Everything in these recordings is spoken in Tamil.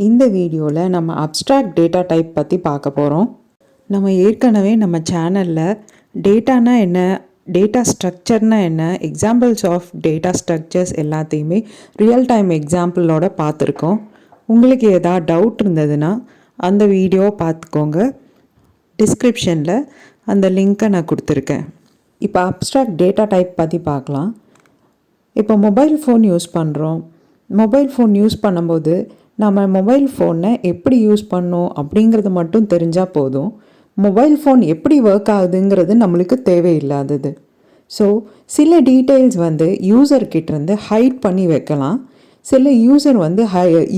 இந்த வீடியோவில் நம்ம அப்ஸ்ட்ராக்ட் டேட்டா டைப் பற்றி பார்க்க போகிறோம். நம்ம ஏற்கனவே நம்ம சேனலில் டேட்டானா என்ன, டேட்டா ஸ்ட்ரக்சர்னா என்ன, எக்ஸாம்பிள்ஸ் ஆஃப் டேட்டா ஸ்ட்ரக்சர்ஸ் எல்லாத்தையுமே ரியல் டைம் எக்ஸாம்பிளோட பார்த்துருக்கோம். உங்களுக்கு ஏதாவது டவுட் இருந்ததுன்னா அந்த வீடியோவை பார்த்துக்கோங்க. டிஸ்கிரிப்ஷனில் அந்த லிங்க்கை நான் கொடுத்துருக்கேன். இப்போ அப்ஸ்ட்ராக்ட் டேட்டா டைப் பற்றி பார்க்கலாம். இப்போ மொபைல் ஃபோன் யூஸ் பண்ணுறோம். மொபைல் ஃபோன் யூஸ் பண்ணும்போது நம்ம மொபைல் ஃபோனை எப்படி யூஸ் பண்ணோம் அப்படிங்கிறது மட்டும் தெரிஞ்சால் போதும். மொபைல் ஃபோன் எப்படி ஒர்க் ஆகுதுங்கிறது நம்மளுக்கு தேவையில்லாதது. ஸோ சில டீட்டெயில்ஸ் யூசர்கிட்டேருந்து ஹைட் பண்ணி வைக்கலாம். சில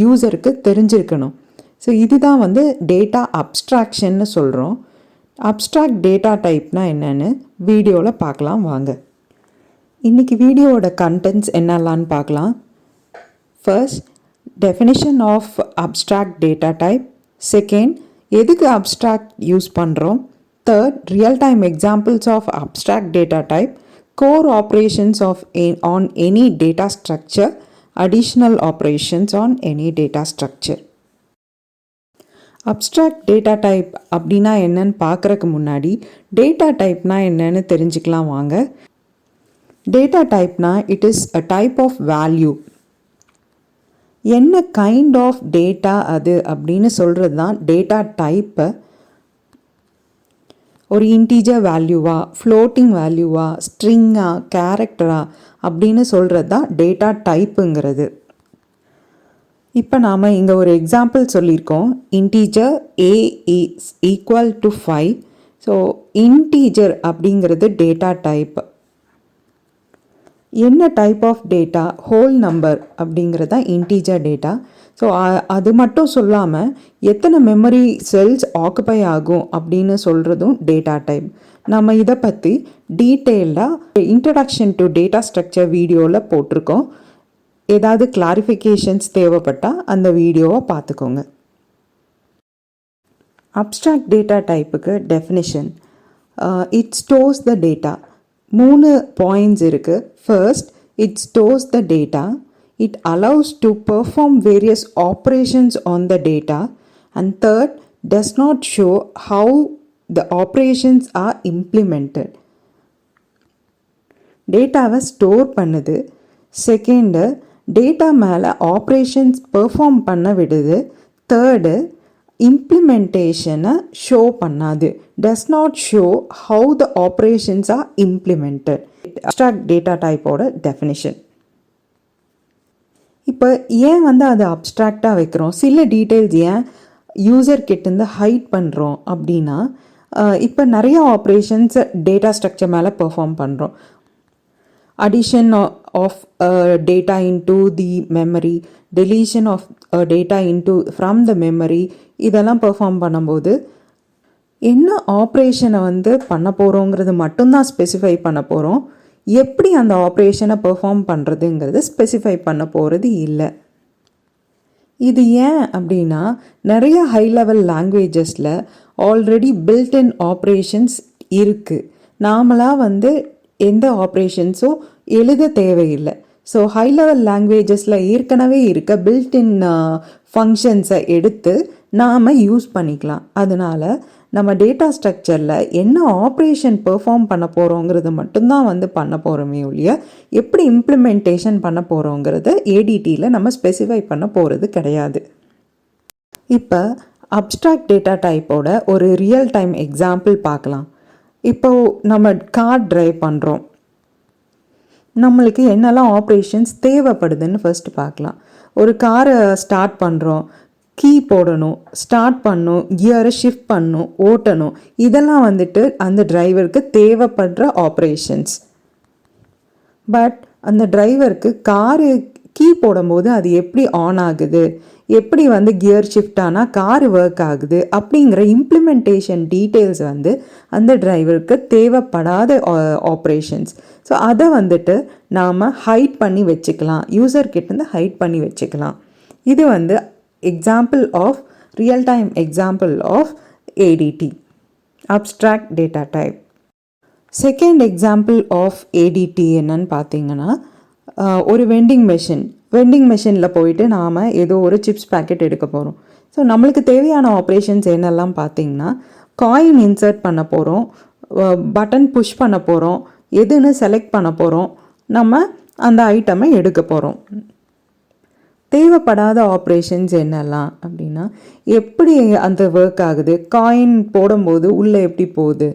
யூசருக்கு தெரிஞ்சிருக்கணும். ஸோ இதுதான் டேட்டா அப்ஸ்ட்ராக்ஷன்னு சொல்கிறோம். அப்ஸ்ட்ராக்ட் டேட்டா டைப்னா என்னென்னு வீடியோவில் பார்க்கலாம் வாங்க. இன்றைக்கி வீடியோவோட கண்டென்ட்ஸ் என்னெல்லான்னு பார்க்கலாம். First, definition of abstract data type. Second, எதுக்கு abstract யூஸ் பண்ணுறோம். Third, real time examples of abstract data type. Core operations on any data structure. Additional operations on any data structure. Abstract data type அப்படின்னா என்னன்னு பார்க்குறக்கு முன்னாடி டேட்டா டைப்னா என்னன்னு தெரிஞ்சுக்கலாம் வாங்க. டேட்டா டைப்னா it is a type of value. என்ன கைண்ட் ஆஃப் டேட்டா அது அப்படின்னு சொல்கிறது தான் டேட்டா டைப்பை. ஒரு இன்டீஜர் வேல்யூவா, ஃப்ளோட்டிங் வேல்யூவா, ஸ்ட்ரிங்கா, கேரக்டரா அப்படின்னு சொல்கிறது தான் டேட்டா டைப்புங்கிறது. இப்போ நாம் இங்கே ஒரு எக்ஸாம்பிள் சொல்லியிருக்கோம். Integer a is equal to 5. So integer அப்படிங்கிறது டேட்டா டைப். என்ன type of data, whole number அப்படிங்கிறது தான் இன்டீஜர் டேட்டா. ஸோ அது மட்டும் சொல்லாமல் எத்தனை மெமரி செல்ஸ் ஆக்குபை ஆகும் அப்படின்னு சொல்கிறதும் டேட்டா டைப். நம்ம இதை பற்றி டீட்டெயில்டாக இன்ட்ரடக்ஷன் டு டேட்டா ஸ்ட்ரக்சர் வீடியோவில் போட்டிருக்கோம். ஏதாவது கிளாரிஃபிகேஷன்ஸ் தேவைப்பட்டால் அந்த வீடியோவை பார்த்துக்கோங்க. அப்ஸ்ட்ராக்ட் டேட்டா டைப்புக்கு definition. It stores the data. 3 points இருக்குது. First, it stores the data. It allows to perform various operations on the data. And third, does not show how the operations are implemented. டேட்டாவை ஸ்டோர் பண்ணுது. செகண்டு, டேட்டா மேலே ஆப்ரேஷன்ஸ் பெர்ஃபார்ம் பண்ண விடுது. தேர்டு, இம்ப்ளிமெண்டேஷனை ஷோ பண்ணாது. Does not show how the operations are implemented. Abstract data டைப்போட டெஃபினிஷன். இப்போ ஏன் அது அப்ஸ்ட்ராக்டாக வைக்கிறோம், சில டீட்டெயில்ஸ் ஏன் யூசர்கிட்டேருந்து ஹைட் பண்ணுறோம் அப்படின்னா, இப்போ நிறைய ஆப்ரேஷன்ஸ் டேட்டா ஸ்ட்ரக்சர் மேலே பெர்ஃபார்ம் பண்ணுறோம். addition of data into the memory, deletion of data from the memory, இதெல்லாம் பெர்ஃபார்ம் பண்ணும்போது என்ன ஆப்ரேஷனை பண்ண போகிறோங்கிறது மட்டும்தான் ஸ்பெசிஃபை பண்ண போகிறோம். எப்படி அந்த ஆப்ரேஷனை பெர்ஃபார்ம் பண்ணுறதுங்கிறது ஸ்பெசிஃபை பண்ண போகிறது இல்லை. இது ஏன் அப்படின்னா, நிறைய high level லாங்குவேஜஸில் already built-in operations இருக்குது. நாமளாக எந்த ஆப்ரேஷன்ஸும் எழுத தேவையில்லை. ஸோ ஹை லெவல் லாங்குவேஜஸில் ஏற்கனவே இருக்க பில்ட்-இன் ஃபங்க்ஷன்ஸை எடுத்து நாம் யூஸ் பண்ணிக்கலாம். அதனால் நம்ம டேட்டா ஸ்ட்ரக்சரில் என்ன ஆப்ரேஷன் பெர்ஃபார்ம் பண்ண போகிறோங்கிறது மட்டும்தான் பண்ண போகிறோமே ஒழிய எப்படி இம்ப்ளிமெண்டேஷன் பண்ண போகிறோங்கிறத ஏடிடியில் நம்ம ஸ்பெசிஃபை பண்ண போகிறது கிடையாது. இப்போ அப்ஸ்ட்ராக்ட் டேட்டா டைப்போட ஒரு ரியல் டைம் எக்ஸாம்பிள் பார்க்கலாம். இப்போது நம்ம கார் ட்ரைவ் பண்ணுறோம். நம்மளுக்கு என்னெல்லாம் ஆப்ரேஷன்ஸ் தேவைப்படுதுன்னு ஃபர்ஸ்ட் பார்க்கலாம். ஒரு காரை ஸ்டார்ட் பண்ணுறோம், கீ போடணும், ஸ்டார்ட் பண்ணணும், கியரை ஷிஃப்ட் பண்ணணும், ஓட்டணும். இதெல்லாம் அந்த டிரைவருக்கு தேவைப்படுற ஆப்ரேஷன்ஸ். பட் அந்த டிரைவருக்கு காரு கீ போடும்போது அது எப்படி ஆன் ஆகுது, எப்படி கியர் ஷிஃப்ட் ஆனால் கார் ஒர்க் ஆகுது அப்படிங்கிற இம்ப்ளிமெண்டேஷன் டீட்டெயில்ஸ் அந்த டிரைவருக்கு தேவைப்படாத ஆப்ரேஷன்ஸ். ஸோ அதை நாம் ஹைட் பண்ணி வச்சுக்கலாம், யூசர்கிட்டேருந்து ஹைட் பண்ணி வச்சுக்கலாம். இது example of real time example of ADT, abstract data type. Second example of ADT என்னன்னு பார்த்தீங்கன்னா, ஒரு வெண்டிங் மெஷினில் போயிட்டு நாம் ஏதோ ஒரு சிப்ஸ் பேக்கெட் எடுக்க போகிறோம். ஸோ நம்மளுக்கு தேவையான ஆப்ரேஷன்ஸ் என்னெல்லாம் பார்த்திங்கன்னா, காயின் இன்சர்ட் பண்ண போகிறோம், பட்டன் புஷ் பண்ண போகிறோம், எதுன்னு செலக்ட் பண்ண போகிறோம், நம்ம அந்த ஐட்டமை எடுக்க போகிறோம். தேவைப்படாத ஆப்ரேஷன்ஸ் என்னெல்லாம் அப்படின்னா, எப்படி அந்த ஒர்க் ஆகுது, காயின் போடும்போது உள்ளே எப்படி போகுது,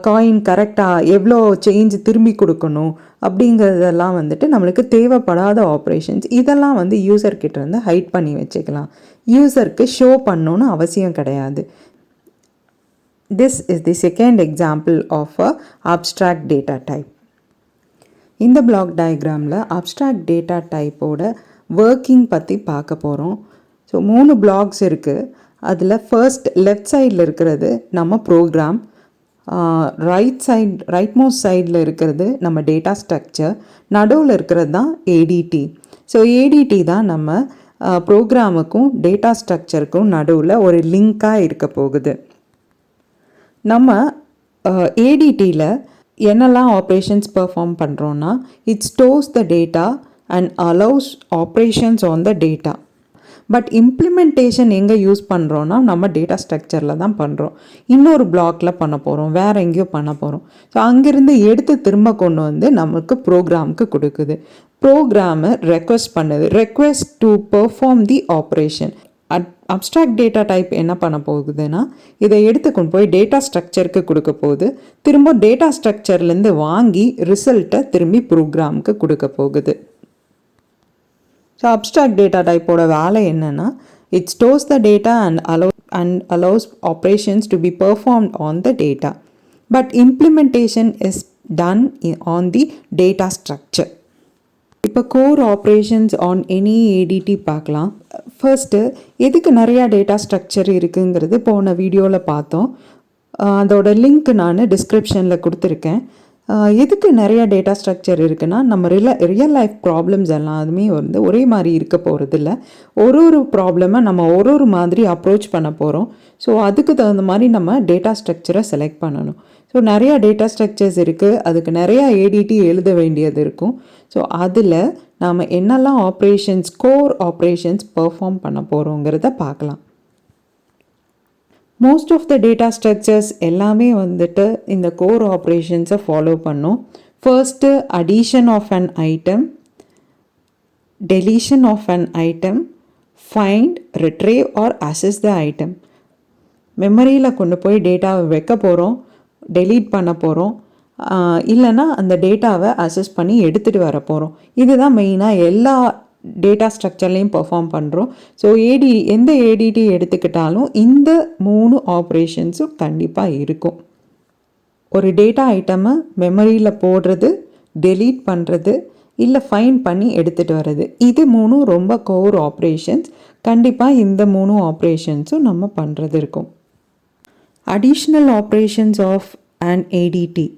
காயின் கரெக்டாக எவ்வளோ சேஞ்ச் திரும்பி கொடுக்கணும் அப்படிங்கிறதெல்லாம் வந்துட்டு நம்மளுக்கு தேவைப்படாத ஆப்ரேஷன்ஸ். இதெல்லாம் வந்து யூசர்கிட்ட இருந்து ஹைட் பண்ணி வச்சுக்கலாம். யூசருக்கு ஷோ பண்ணணுன்னு அவசியம் கிடையாது. This is the second example of a abstract data type. இந்த பிளாக் டயக்ராமில் அப்ஸ்ட்ராக்ட் டேட்டா டைப்போட ஒர்க்கிங் பற்றி பார்க்க போகிறோம். ஸோ 3 பிளாக்ஸ் இருக்குது. அதில் ஃபர்ஸ்ட் லெஃப்ட் சைடில் இருக்கிறது நம்ம ப்ரோக்ராம், ரைட் மோஸ்ட் சைடில் இருக்கிறது நம்ம டேட்டா ஸ்ட்ரக்சர், நடுவில் இருக்கிறது தான் ஏடிடி. ஸோ ஏடிடி தான் நம்ம ப்ரோக்ராமுக்கும் டேட்டா ஸ்ட்ரக்சருக்கும் நடுவில் ஒரு லிங்காக இருக்க போகுது. நம்ம ஏடிடியில் என்னெல்லாம் ஆப்ரேஷன்ஸ் பெர்ஃபார்ம் பண்ணுறோன்னா, it stores the data and allows operations on the data. But implementation எங்கே யூஸ் பண்ணுறோன்னா நம்ம டேட்டா ஸ்ட்ரக்சரில் தான் பண்ணுறோம். இன்னொரு பிளாக்கில் பண்ண போகிறோம், வேறு எங்கேயோ பண்ண போகிறோம். ஸோ அங்கேருந்து எடுத்து திரும்ப கொண்டு வந்து நமக்கு ப்ரோக்ராமுக்கு கொடுக்குது. ப்ரோக்ராமு ரெக்வெஸ்ட் பண்ணுது, request to perform the operation. Abstract data type என்ன பண்ண போகுதுன்னா, இதை எடுத்து கொண்டு போய் டேட்டா ஸ்ட்ரக்சருக்கு கொடுக்க போகுது. திரும்ப டேட்டா ஸ்ட்ரக்சர்லேருந்து வாங்கி ரிசல்ட்டை திரும்பி ப்ரோக்ராமுக்கு கொடுக்க போகுது. ஸோ அப்ஸ்ட்ராக்ட் டேட்டா டைப்போட வேலை என்னென்னா, it stores the data and allows operations to be performed on the data. But implementation is done on the data structure. இப்போ core operations on any ADT பார்க்கலாம். ஃபர்ஸ்ட்டு எதுக்கு நிறையா டேட்டா ஸ்ட்ரக்சர் இருக்குங்கிறது போன வீடியோவில் பார்த்தோம். அதோட லிங்க் நான் டிஸ்கிரிப்ஷனில் கொடுத்துருக்கேன். எதுக்கு நிறையா டேட்டா ஸ்ட்ரக்சர் இருக்குன்னா, நம்ம ரியல் லைஃப் ப்ராப்ளம்ஸ் எல்லாமே வந்து ஒரே மாதிரி இருக்க போகிறதில்ல. ஒரு ப்ராப்ளமை நம்ம ஒரு மாதிரி அப்ரோச் பண்ண போகிறோம். ஸோ அதுக்கு தகுந்த மாதிரி நம்ம டேட்டா ஸ்ட்ரக்சரை செலக்ட் பண்ணணும். ஸோ நிறையா டேட்டா ஸ்ட்ரக்சர்ஸ் இருக்குது, அதுக்கு நிறையா ஏடிடி எழுத வேண்டியது இருக்கும். ஸோ அதில் நாம் என்னெல்லாம் ஆப்ரேஷன்ஸ், கோர் ஆப்ரேஷன்ஸ் பெர்ஃபார்ம் பண்ண போகிறோங்கிறத பார்க்கலாம். Most of the data structures எல்லாமே வந்துட்டு இந்த கோர் ஆப்ரேஷன்ஸை ஃபாலோ பண்ணும். First addition of an item, deletion of an item, find, retrieve or access the item. மெமரியில் கொண்டு போய் டேட்டாவை வைக்க போகிறோம், டெலீட் பண்ண போகிறோம், இல்லைன்னா அந்த டேட்டாவை அசஸ் பண்ணி எடுத்துகிட்டு வர போகிறோம். இதுதான் மெயினாக எல்லா டேட்டா ஸ்ட்ரக்சர்லேயும் பெர்ஃபார்ம் பண்ணுறோம். ஸோ எந்த ஏடிடி எடுத்துக்கிட்டாலும் இந்த 3 ஆப்ரேஷன்ஸும் கண்டிப்பாக இருக்கும். ஒரு டேட்டா ஐட்டமை மெமரியில் போடுறது, டெலீட் பண்ணுறது, இல்லை ஃபைண்ட் பண்ணி எடுத்துகிட்டு வர்றது, இது 3 ரொம்ப கோர் ஆப்ரேஷன்ஸ். கண்டிப்பாக இந்த 3 ஆப்ரேஷன்ஸும் நம்ம பண்ணுறது இருக்கும். Additional operations of an ADT.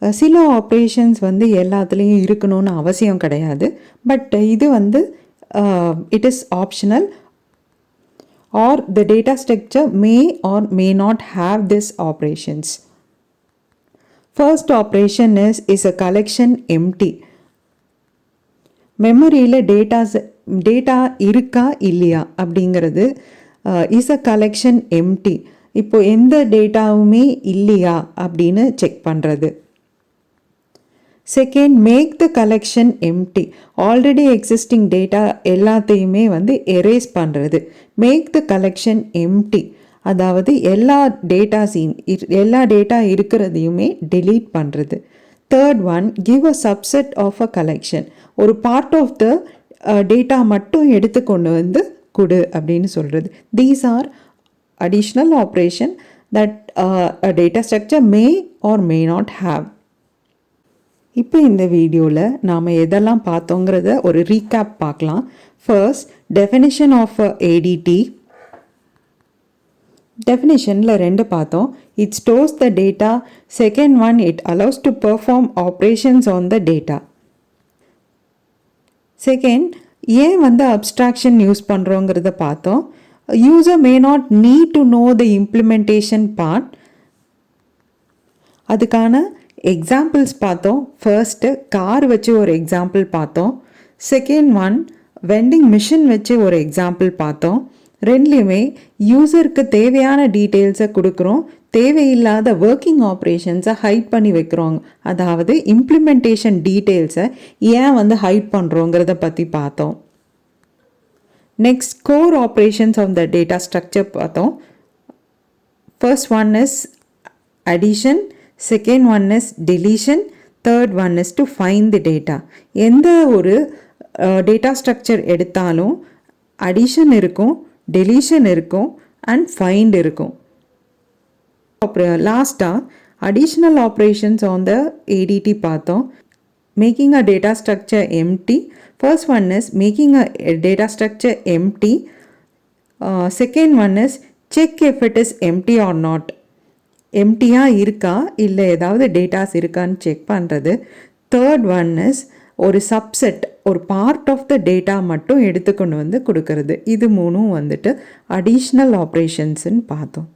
சில ஆப்ரேஷன்ஸ் வந்து எல்லாத்துலேயும் இருக்கணும்னு அவசியம் கிடையாது. பட் இது வந்து it is optional or the data structure may or may not have this operations. First operation is a collection empty. மெமரியில் டேட்டா இருக்கா இல்லையா அப்படிங்கிறது இஸ் அ கலெக்ஷன் எம்டி. இப்போ எந்த டேட்டாவுமே இல்லையா அப்படின்னு செக் பண்ணுறது. Second, make the collection empty. Already existing data எல்லாத்தையுமே வந்து எரேஸ் பண்ணுறது. மேக் த கலெக்ஷன் எம்டி, அதாவது எல்லா டேட்டா இருக்கிறதையுமே டெலீட் பண்ணுறது. Third one, give a subset of a collection. ஒரு பார்ட் ஆஃப் த டேட்டா மட்டும் எடுத்து கொண்டு வந்து கொடு அப்படின்னு சொல்கிறது. These are additional operation that a data structure may or may not have. இப்போ இந்த வீடியோவில் நாம் எதெல்லாம் பார்த்தோங்கிறத ஒரு ரீகேப் பார்க்கலாம். First, definition of ADT. டெஃபினிஷனில் 2 பார்த்தோம். It stores the data. Second one, it allows to perform operations on the data. Second, ஏன் வந்து அப்ஸ்ட்ராக்ஷன் யூஸ் பண்ணுறோங்கிறத பார்த்தோம். User may not need to know the implementation part. அதுக்கான எக்ஸாம்பிள்ஸ் பார்த்தோம். ஃபர்ஸ்ட்டு கார் வச்சு ஒரு எக்ஸாம்பிள் பார்த்தோம். செகண்ட் ஒன் வெண்டிங் மிஷின் வச்சு ஒரு எக்ஸாம்பிள் பார்த்தோம். ரெண்டுலேயுமே யூசருக்கு தேவையான டீட்டெயில்ஸை கொடுக்குறோம், தேவையில்லாத ஒர்க்கிங் ஆப்ரேஷன்ஸை ஹைட் பண்ணி வைக்கிறோங்க. அதாவது இம்ப்ளிமெண்டேஷன் டீட்டெயில்ஸை ஏன் வந்து ஹைட் பண்ணுறோங்கிறத பற்றி பார்த்தோம். Next core operations of the data structure பார்த்தோம். First one is addition, second one is deletion, third one is to find the data. எந்த ஒரு டேட்டா ஸ்ட்ரக்சர் எடுத்தாலும் addition இருக்கும், deletion இருக்கும் and find இருக்கும். லாஸ்ட்டாக additional operations on the ADT பார்த்தோம். making a data structure empty. First one is making a data structure empty. Second one is check if it is empty or not. எம்டியாக இருக்கா இல்லை ஏதாவது டேட்டாஸ் இருக்கான்னு செக் பண்ணுறது. தேர்ட் ஒன் இஸ் ஒரு சப்செட், ஒரு பார்ட் ஆஃப் த டேட்டா மட்டும் எடுத்துக்கொண்டு வந்து கொடுக்கறது. இது மூணும் வந்துட்டு அடிஷ்னல் ஆப்ரேஷன்ஸ்ன்னு பார்த்தோம்.